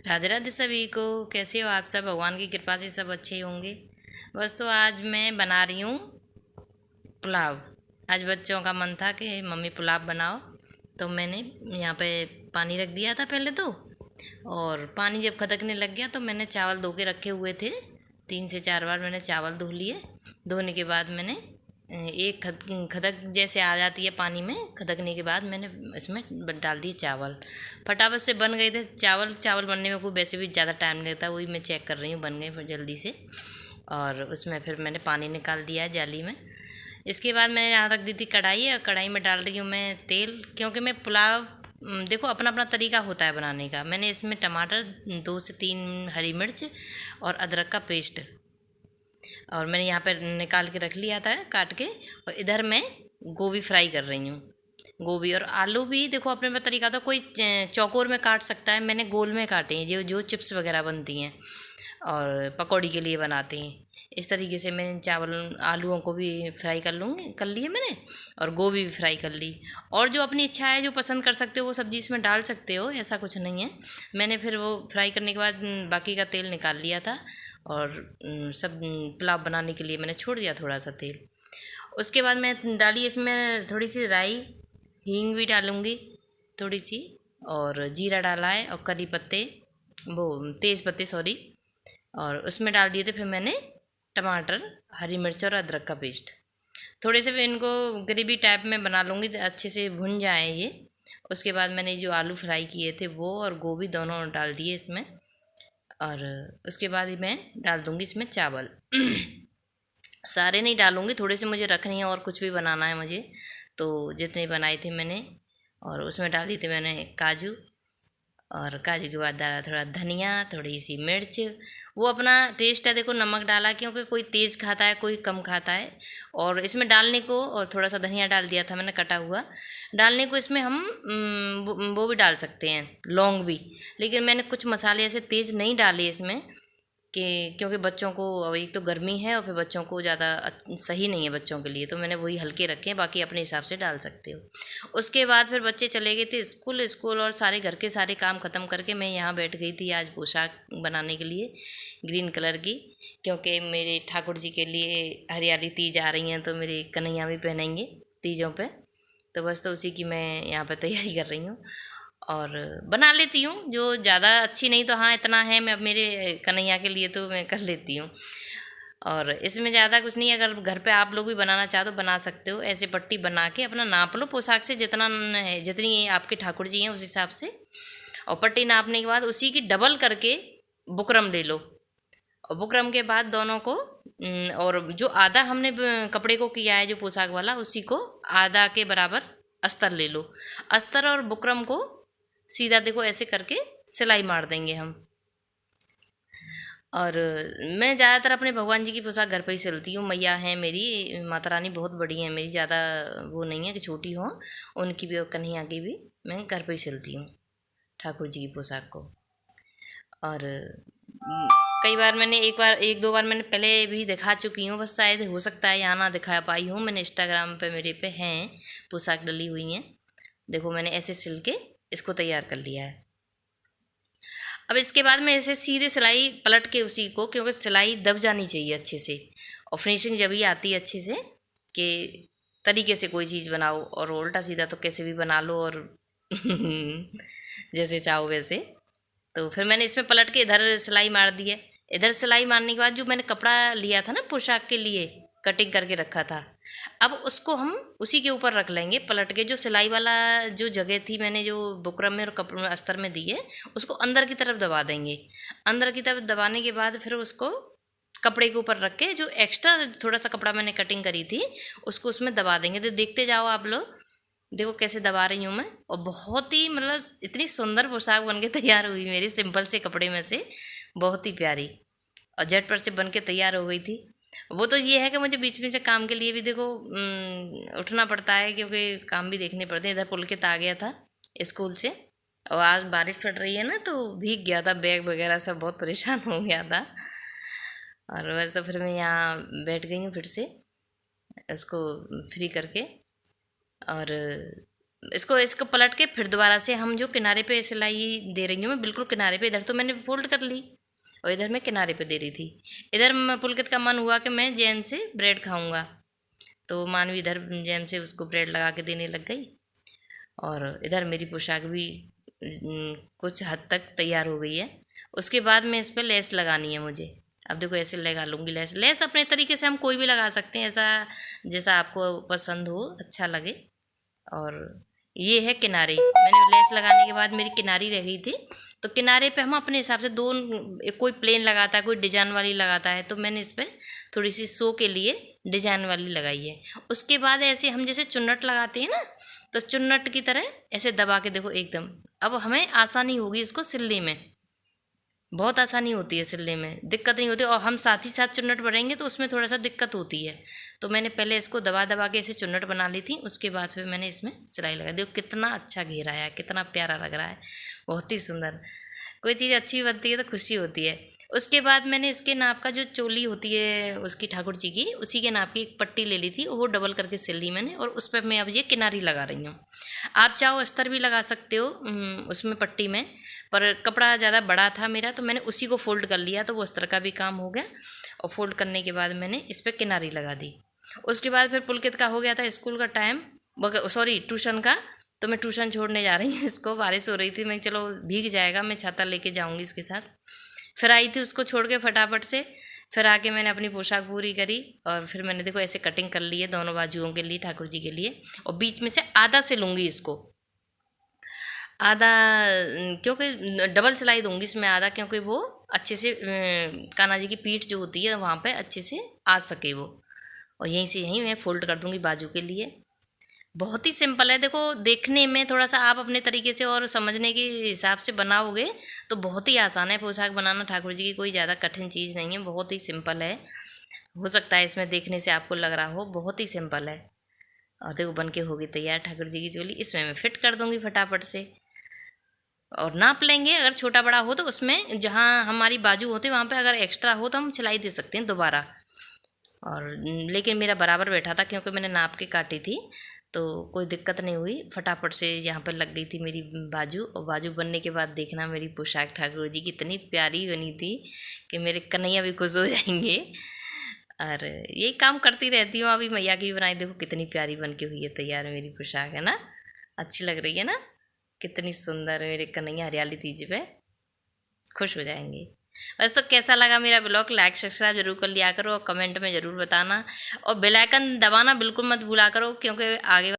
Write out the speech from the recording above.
राधे राधे सभी को। कैसे हो आप सब? भगवान की कृपा से सब अच्छे ही होंगे। बस तो आज मैं बना रही हूँ पुलाव। आज बच्चों का मन था कि मम्मी पुलाव बनाओ, तो मैंने यहाँ पे पानी रख दिया था पहले तो। और पानी जब खदकने लग गया तो मैंने चावल धो के रखे हुए थे। 3 से 4 बार मैंने चावल धो लिए। धोने के बाद मैंने एक खदक जैसे आ जाती है पानी में, खदकने के बाद मैंने इसमें डाल दिए चावल। फटाफट से बन गए थे चावल। चावल बनने में कोई वैसे भी ज़्यादा टाइम नहीं लगता, वही मैं चेक कर रही हूँ बन गए फिर जल्दी से। और उसमें फिर मैंने पानी निकाल दिया है जाली में। इसके बाद मैंने यहाँ रख दी थी कढ़ाई, और कढ़ाई में डाल रही हूँ मैं तेल, क्योंकि मैं पुलाव देखो अपना अपना तरीका होता है बनाने का। मैंने इसमें टमाटर 2 से 3 हरी मिर्च और अदरक का पेस्ट, और मैंने यहाँ पर निकाल के रख लिया था काट के। और इधर मैं गोभी फ्राई कर रही हूँ। गोभी और आलू भी देखो अपने अपना तरीका था, कोई चौकोर में काट सकता है, मैंने गोल में काटे हैं जो जो चिप्स वगैरह बनती हैं और पकौड़ी के लिए बनाते हैं। इस तरीके से मैंने चावल आलूओं को भी फ्राई कर लिए मैंने, और गोभी भी फ्राई कर ली। और जो अपनी इच्छा है, जो पसंद कर सकते हो वो सब्ज़ी इसमें डाल सकते हो, ऐसा कुछ नहीं है। मैंने फिर वो फ्राई करने के बाद बाकी का तेल निकाल लिया था, और सब पुलाव बनाने के लिए मैंने छोड़ दिया थोड़ा सा तेल। उसके बाद मैं डाली इसमें थोड़ी सी राई, हींग भी डालूँगी थोड़ी सी, और जीरा डाला है, और करी पत्ते, वो तेज़ पत्ते सॉरी। और उसमें डाल दिए थे फिर मैंने टमाटर, हरी मिर्च और अदरक का पेस्ट। थोड़े से फिर इनको ग्रेवी टाइप में बना लूँगी तो अच्छे से भुन जाए ये। उसके बाद मैंने जो आलू फ्राई किए थे वो और गोभी दोनों डाल दिए इसमें। और उसके बाद ही मैं डाल दूँगी इसमें चावल। सारे नहीं डालूँगी, थोड़े से मुझे रखनी है और कुछ भी बनाना है मुझे, तो जितने बनाए थे मैंने। और उसमें डाल दी थी मैंने काजू, और काजू के बाद डाला थोड़ा धनिया, थोड़ी सी मिर्च। वो अपना टेस्ट है, देखो नमक डाला क्योंकि कोई तेज़ खाता है कोई कम खाता है। और इसमें डालने को, और थोड़ा सा धनिया डाल दिया था मैंने कटा हुआ। डालने को इसमें हम वो भी डाल सकते हैं, लौंग भी। लेकिन मैंने कुछ मसाले ऐसे तेज़ नहीं डाले इसमें, कि क्योंकि बच्चों को अब एक तो गर्मी है, और फिर बच्चों को ज़्यादा सही नहीं है बच्चों के लिए, तो मैंने वही हल्के रखे हैं। बाकी अपने हिसाब से डाल सकते हो। उसके बाद फिर बच्चे चले गए थे स्कूल और सारे घर के सारे काम ख़त्म करके मैं यहाँ बैठ गई थी आज पोशाक बनाने के लिए, ग्रीन कलर की। क्योंकि मेरे ठाकुर जी के लिए हरियाली तीज आ रही हैं, तो मेरे कन्हैया भी पहनेंगे तीजों पे। तो बस तो उसी की मैं यहाँ पर तैयारी कर रही हूँ। और बना लेती हूँ, जो ज़्यादा अच्छी नहीं तो हाँ इतना है, मैं मेरे कन्हैया के लिए तो मैं कर लेती हूँ। और इसमें ज़्यादा कुछ नहीं है, अगर घर पे आप लोग भी बनाना चाहो तो बना सकते हो। ऐसे पट्टी बना के अपना नाप लो पोशाक से, जितना है, जितनी आपके ठाकुर जी हैं उस हिसाब से। और पट्टी नापने के बाद उसी की डबल करके बुकरम ले लो। और बुकरम के बाद दोनों को और जो आधा हमने कपड़े को किया है जो पोशाक वाला, उसी को आधा के बराबर अस्तर ले लो। अस्तर और बुकरम को सीधा देखो ऐसे करके सिलाई मार देंगे हम। और मैं ज़्यादातर अपने भगवान जी की पोशाक घर पे ही सिलती हूँ। मैया हैं मेरी, माता रानी बहुत बड़ी हैं मेरी, ज़्यादा वो नहीं है कि छोटी हो। उनकी भी और कन्हैया की भी मैं घर पे ही सिलती हूँ, ठाकुर जी की पोशाक को। और कई बार मैंने एक दो बार मैंने पहले भी दिखा चुकी हूँ, बस शायद हो सकता है यहाँ ना दिखा पाई हूँ। मैंने इंस्टाग्राम पे मेरे पे हैं पोशाक डली हुई हैं, देखो मैंने ऐसे सिल के इसको तैयार कर लिया है। अब इसके बाद मैं इसे सीधे सिलाई पलट के उसी को, क्योंकि सिलाई दब जानी चाहिए अच्छे से, और फिनिशिंग जब ही आती है अच्छे से कि तरीके से कोई चीज़ बनाओ। और उल्टा सीधा तो कैसे भी बना लो, और जैसे चाहो वैसे। तो फिर मैंने इसमें पलट के इधर सिलाई मार दी है। इधर सिलाई मारने के बाद जो मैंने कपड़ा लिया था ना पोशाक के लिए, कटिंग करके रखा था, अब उसको हम उसी के ऊपर रख लेंगे पलट के। जो सिलाई वाला जो जगह थी मैंने जो बुकरम में और कपड़ों में अस्तर में दी है, उसको अंदर की तरफ दबा देंगे। अंदर की तरफ दबाने के बाद फिर उसको कपड़े के ऊपर रख के, जो एक्स्ट्रा थोड़ा सा कपड़ा मैंने कटिंग करी थी उसको उसमें दबा देंगे। तो देखते जाओ आप लोग, देखो कैसे दबा रही हूँ मैं। और बहुत ही मतलब इतनी सुंदर पोशाक बन के तैयार हुई मेरी, सिंपल से कपड़े में से, बहुत ही प्यारी। और झटपट से बन के तैयार हो गई थी। वो तो ये है कि मुझे बीच बीच में काम के लिए भी देखो उठना पड़ता है, क्योंकि काम भी देखने पड़ते हैं। इधर पुलकित आ गया था स्कूल से, और आज बारिश पड़ रही है ना, तो भीग गया था बैग वगैरह सब, बहुत परेशान हो गया था। और वैसे तो फिर मैं यहाँ बैठ गई हूँ फिर से उसको फ्री करके। और इसको इसको पलट के फिर दोबारा से हम जो किनारे पे सिलाई दे रही हूँ मैं, बिल्कुल किनारे पे, इधर तो मैंने फोल्ड कर ली और इधर मैं किनारे पे दे रही थी। इधर पुलकित का मन हुआ कि मैं जैन से ब्रेड खाऊंगा, तो मानवी इधर जैन से उसको ब्रेड लगा के देने लग गई। और इधर मेरी पोशाक भी कुछ हद तक तैयार हो गई है। उसके बाद में इस पर लेस लगानी है मुझे। अब देखो ऐसे लगा लूँगी लेस। लेस अपने तरीके से हम कोई भी लगा सकते हैं, ऐसा जैसा आपको पसंद हो, अच्छा लगे। और ये है किनारे, मैंने लेस लगाने के बाद मेरी किनारी रह गई थी, तो किनारे पे हम अपने हिसाब से दो, कोई प्लेन लगाता है, कोई डिजाइन वाली लगाता है, तो मैंने इस पर थोड़ी सी शो के लिए डिजाइन वाली लगाई है। उसके बाद ऐसे हम जैसे चुन्नट लगाते हैं ना, तो चुन्नट की तरह ऐसे दबा के देखो एकदम। अब हमें आसानी होगी इसको सिलने में, बहुत आसानी होती है सिलने में, दिक्कत नहीं होती। और हम साथ ही साथ चुन्नट भरेंगे तो उसमें थोड़ा सा दिक्कत होती है। तो मैंने पहले इसको दबा दबा के ऐसे चुन्नट बना ली थी, उसके बाद फिर मैंने इसमें सिलाई लगा। देखो कितना अच्छा घेरा है, कितना प्यारा लग रहा है, बहुत ही सुंदर। कोई चीज़ अच्छी बनती है तो खुशी होती है। उसके बाद मैंने इसके नाप का जो चोली होती है उसकी ठाकुर जी की, उसी के नाप की एक पट्टी ले ली थी, वो डबल करके सिल ली मैंने, और उस पर मैं अब ये किनारी लगा रही हूँ। आप चाहो अस्तर भी लगा सकते हो उसमें पट्टी में, पर कपड़ा ज़्यादा बड़ा था मेरा, तो मैंने उसी को फोल्ड कर लिया, तो वो अस्तर का भी काम हो गया। और फोल्ड करने के बाद मैंने इस पर किनारी लगा दी। उसके बाद फिर पुलकित का हो गया था स्कूल का टाइम, सॉरी ट्यूशन का, तो मैं ट्यूशन छोड़ने जा रही हूँ इसको। बारिश हो रही थी, मैं चलो भीग जाएगा, मैं छाता लेके जाऊँगी इसके साथ। फिर आई थी उसको छोड़ के फटाफट से, फिर आके मैंने अपनी पोशाक पूरी करी, और फिर मैंने देखो ऐसे कटिंग कर ली है दोनों बाजुओं के लिए, ठाकुर जी के लिए। और बीच में से आधा से लूँगी इसको, आधा, क्योंकि डबल सिलाई दूंगी इसमें आधा, क्योंकि वो अच्छे से कान्हा जी की पीठ जो होती है वहाँ पे अच्छे से आ सके वो। और यहीं से यहीं मैं फोल्ड कर दूंगी बाजू के लिए। बहुत ही सिंपल है, देखो देखने में थोड़ा सा आप अपने तरीके से और समझने के हिसाब से बनाओगे तो बहुत ही आसान है पोशाक बनाना ठाकुर जी की, कोई ज़्यादा कठिन चीज़ नहीं है, बहुत ही सिंपल है। हो सकता है इसमें देखने से आपको लग रहा हो, बहुत ही सिंपल है। और देखो बन के होगी तैयार ठाकुर जी की चोली। इसमें मैं फिट कर दूंगी फटाफट से, और नाप लेंगे, अगर छोटा बड़ा हो तो उसमें जहाँ हमारी बाजू होते वहाँ पे अगर एक्स्ट्रा हो तो हम सिलाई दे सकते हैं दोबारा। और लेकिन मेरा बराबर बैठा था क्योंकि मैंने नाप के काटी थी, तो कोई दिक्कत नहीं हुई, फटाफट से यहाँ पर लग गई थी मेरी बाजू। और बाजू बनने के बाद देखना मेरी पोशाक ठाकुर जी की इतनी प्यारी बनी थी कि मेरे कन्हैया भी खुश हो जाएंगे। और यही काम करती रहती हूँ। अभी मैया की भी बनाई, देखो कितनी प्यारी बन के हुई है तैयार मेरी पोशाक, है ना, अच्छी लग रही है ना, कितनी सुंदर मेरे कन्हैया हरियाली तीज पे खुश हो जाएंगे। बस तो कैसा लगा मेरा ब्लॉग, लाइक सब्सक्राइब जरूर कर लिया करो, और कमेंट में ज़रूर बताना, और बेल आइकन दबाना बिल्कुल मत भूला करो, क्योंकि आगे